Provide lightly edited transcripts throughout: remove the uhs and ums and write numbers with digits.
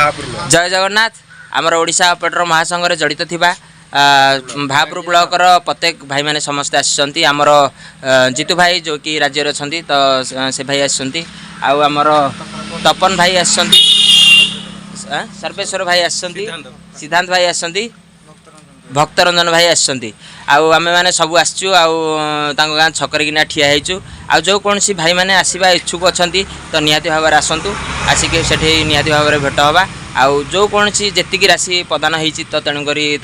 जय जगन्नाथ आमर ओडिशा ऑपरेटर महासंघ जड़ित थिबा भापुर ब्लॉकर प्रत्येक भाई मैंने समस्ते आसछंती आमर जीतू भाई जो कि राज्य अच्छी तो से भाई आसछंती आमर तपन भाई आसछंती सर्वेश्वर भाई आसछंती सिद्धांत भाई आसछंती भक्तरंजन भाई आसछंती आम मैंने सब आसचु गाँ छकर किना ठिया होइचु जो कौन सी भाई मैंने आसवा इच्छुक अच्छा तो निहाती भाव आसतु आसिक से निहाती भाव भेट हवा आउ जो कौन सी जी राशि प्रदान होती तो तेणुक घरे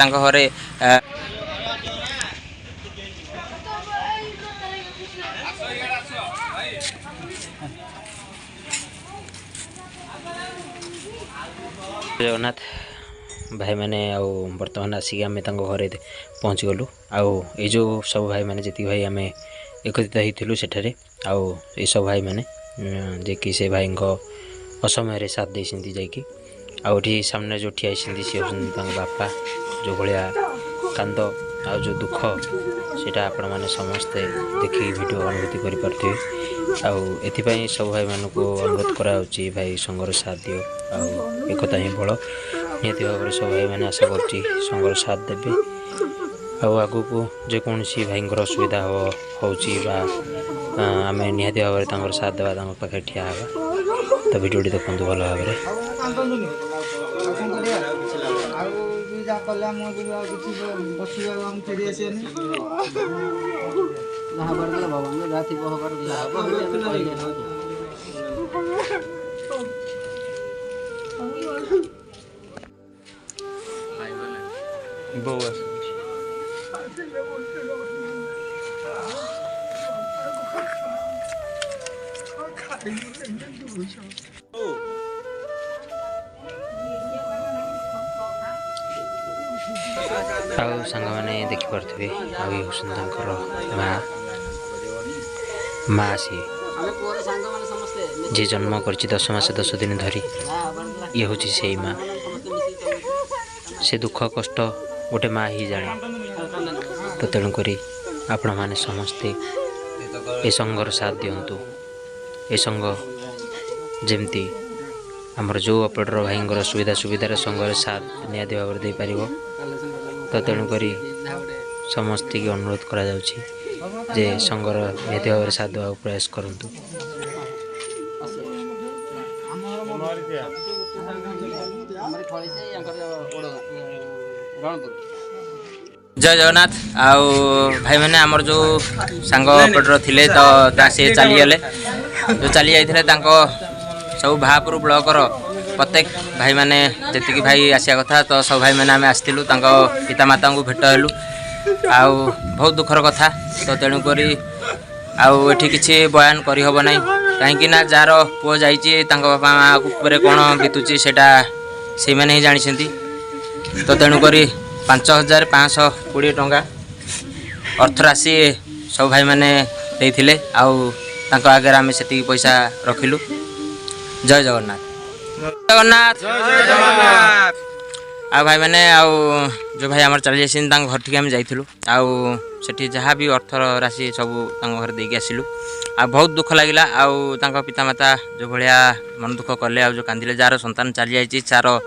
जगन्नाथ भाई मैंने बर्तमान आसिक आम घरे पहुँच गलु आई जो सब भाई मैंने जी भाई आम एकत्रित होइथिलु सेठारे ये सब भाई मैंने जे कि से भाई असमय साथ देती जाकि आउठी सामने जो ठिया सी बापा जो भाया कांद आ जो दुख सेटा आपण मैंने समस्ते देखिए वीडियो अनुभूति करें सब भाई मानक अनुरोध कराऊँगी भाई संघर साथ दियो एकता ही बल निहती भाव में सब भाई मैंने आशा करुँची संघर साथ देवे आगू को जेकोसी भाई असुविधा आम निहती भाव में साथ देवा पाखे ठिया तो भिडियोटी देखो भल भाव सांग मैंने देखिपे माँ माँ सी जी जन्म कर 10 मास 10 दिन धरी ये हूँ से माँ से दुख कष्ट गोटे माँ ही जाने तो तेणुक आपण मैंने समस्ते ए संघर साथ दिंतु ए संघ जमती आमर जो ऑपरेटर भाई सुविधा सुविधार संघर साथ निहाती भाव में दे पार तो तेणुक समस्त की अनुरोध करा जे संघर निहाती भाव में साथ देवा प्रयास करूँ। जय जगन्नाथ भाई मैंने आमर जो सांग ऑपरेटर थिले तो से चलीगले जो चली जाते सब भापुर ब्लॉकर प्रत्येक भाई मैंने जी भाई आसिया कथा तो सब भाई मैंने आम आसलु पिता माता को भेट हेलु बहुत दुखर कथा तो तेणुक आठी किसी बयान करहब ना कहीं जार पुओ जाइए बापा माँ उपर कौन बीतुची से मैंने ही जानी तो तेणुक 5520 टंका अर्थ राशि सब भाई मैंने देते आगे आम से पैसा रखिलु। जय जगन्नाथ जगन्नाथ भाई मैंने जो भाई आम चली जाइए घर ठीक आम जाइलु सेठी जहाँ भी अर्थ राशि सब घर देके आसिलु बहुत दुख लगिला पिता माता जो भाया मन दुख कले जो कांदिले जार संतान चली जाइए चार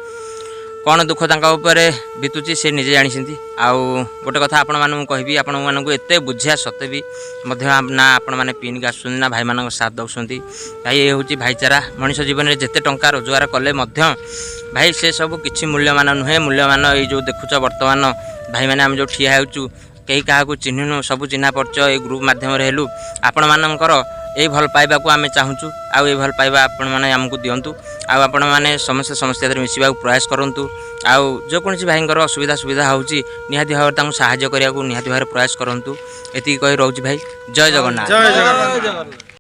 कौन दुख उपर बीतुची से निजे जानी गोटे कथा आपण मानू कहबी आपण मानू एत बुझिया सत्ते भी ना आपण मैंने पिन के आसुँच ना भाई मान साथ दौरान भाई ये हूँ भाईचारा मनीष जीवन में जिते टंका रोजगार कले भाई से सब किसी मूल्यमान नुहे मूल्यमान ये जो देखुच बर्तमान भाई मैंने आम जो ठिया होचु कई क्या चिन्हनु सब चिन्हा परिचय ग्रुप मध्यम हेलु आपण मानकर ये भल पाइबा को आम चाहूँ आउ भल पाइबा आपण मैंने आमको दिंतु आपण मैंने समस्या समस्या मिसवा प्रयास करूँ जो कौन भाई असुविधा सुविधा होची निहाती भाव में साहाय्य करने को निहाती भाव प्रयास करूँ ये कही रोच भाई। जय जगन्नाथ।